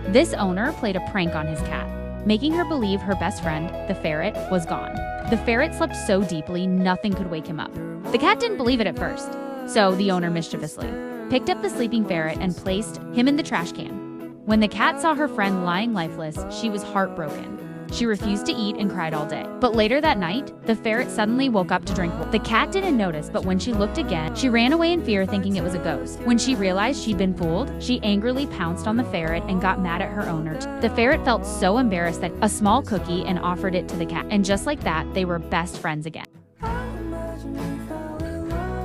This owner played a prank on his cat, making her believe her best friend, the ferret, was gone. The ferret slept so deeply nothing could wake him up. The cat didn't believe it at first, so the owner mischievously picked up the sleeping ferret and placed him in the trash can. When the cat saw her friend lying lifeless, she was heartbroken. She refused to eat and cried all day. But later that night, the ferret suddenly woke up to drink water. The cat didn't notice, but when she looked again, she ran away in fear thinking it was a ghost. When she realized she'd been fooled, she angrily pounced on the ferret and got mad at her owner. The ferret felt so embarrassed that a small cookie and offered it to the cat. And just like that, they were best friends again.